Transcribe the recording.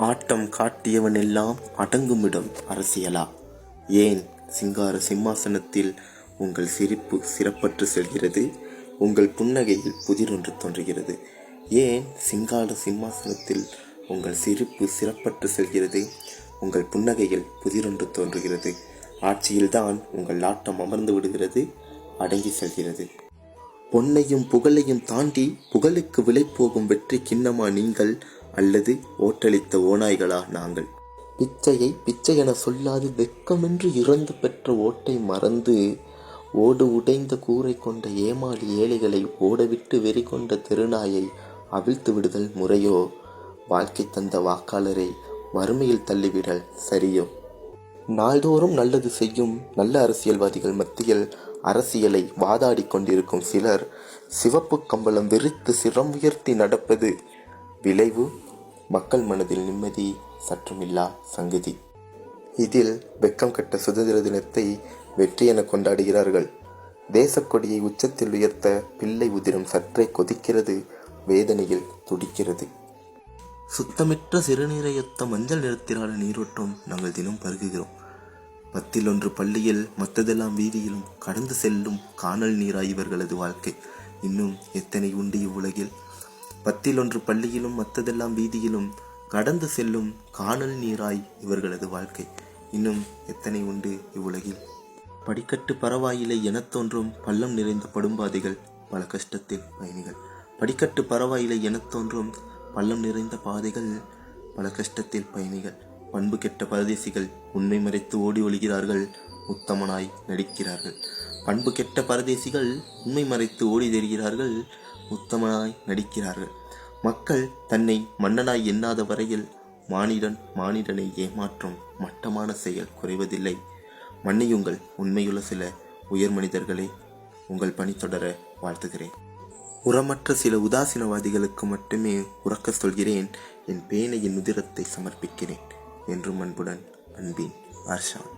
ஆட்டம் காட்டியவனெல்லாம் அடங்குமிடம் அரசியலா? ஏன் சிங்கார சிம்மாசனத்தில் உங்கள் சிரிப்பு சிறப்பற்று செல்கிறது? உங்கள் புன்னகையில் புதிரொன்று தோன்றுகிறது. ஏன் சிங்கார சிம்மாசனத்தில் உங்கள் சிரிப்பு சிறப்பற்று செல்கிறது? உங்கள் புன்னகையில் புதிரொன்று தோன்றுகிறது. ஆட்சியில்தான் உங்கள் ஆட்டம் அமர்ந்து விடுகிறது, அடங்கி செல்கிறது. பொன்னையும் புகழையும் தாண்டி புகழுக்கு விலை போகும் வெற்றி கிண்ணமா நீங்கள், அல்லது ஓட்டளித்த ஓநாய்களா நாங்கள்? பிச்சையை பிச்சை என சொல்லாது வெட்கமென்று இறந்து பெற்ற ஓட்டை மறந்து, ஓடு உடைந்த கூரை கொண்ட ஏமாளி ஏழைகளை ஓடவிட்டு வெறி கொண்ட தெருநாயை அவிழ்த்து விடுதல் முறையோ? வாழ்க்கை தந்த வாக்காளரை வறுமையில் தள்ளிவிடல் சரியோ? நாள்தோறும் நல்லது செய்யும் நல்ல அரசியல்வாதிகள் மத்தியில் அரசியலை வாதாடி கொண்டிருக்கும் சிலர் சிவப்பு கம்பளம் விரித்து சிரம் உயர்த்தி நடப்பது விளைவு மக்கள் மனதில் நிம்மதி சற்றுமில்லா சங்கதி. இதில் வெக்கம் கட்ட சுதந்திர தினத்தை வெற்றி என கொண்டாடுகிறார்கள். தேசக்கொடியை உச்சத்தில் உயர்த்த பிள்ளை உதிரம் சற்றே கொதிக்கிறது, வேதனையில் துடிக்கிறது. சுத்தமிற்ற சிறுநீரையொத்த மஞ்சள் நிறத்திலான நீரோட்டம் நாங்கள் தினம் பருகுகிறோம். 10 பள்ளியில் மற்றதெல்லாம் வீதியிலும் கடந்து செல்லும் காணல் நீராய் இவர்களது வாழ்க்கை. இன்னும் எத்தனை உண்டு இவ்வுலகில்? 10 பள்ளியிலும் மற்றதெல்லாம் வீதியிலும் கடந்து செல்லும் காணல் நீராய் இவர்களது வாழ்க்கை. இன்னும் எத்தனை உண்டு இவ்வுலகில்? படிக்கட்டு பரவாயில்லை எனத் தோன்றும் பள்ளம் நிறைந்த படும்பாதைகள் பல கஷ்டத்தில் பயணிகள். படிக்கட்டு பரவாயில்லை எனத் தோன்றும் பள்ளம் நிறைந்த பாதைகள் பல கஷ்டத்தில் பயணிகள். பண்பு கெட்ட பரதேசிகள் உண்மை மறைத்து ஓடி ஒளிகிறார்கள், உத்தமனாய் நடிக்கிறார்கள். பண்பு கெட்ட பரதேசிகள் உண்மை மறைத்து ஓடி தெரிகிறார்கள், உத்தமனாய் நடிக்கிறார்கள். மக்கள் தன்னை மன்னனாய் எண்ணாத வரையில் மானிடனை ஏமாற்றும் மட்டமான செயல் குறைவதில்லை. மன்னியுங்கள் உண்மையுள்ள சில உயர் மனிதர்களே, உங்கள் பணி தொடர வாழ்த்துகிறேன். உரமற்ற சில உதாசீனவாதிகளுக்கு மட்டுமே உறக்க சொல்கிறேன், என் பேனையின் உதிரத்தை சமர்ப்பிக்கிறேன். என்றும் அன்புடன் அன்பின் அர்ஷான்.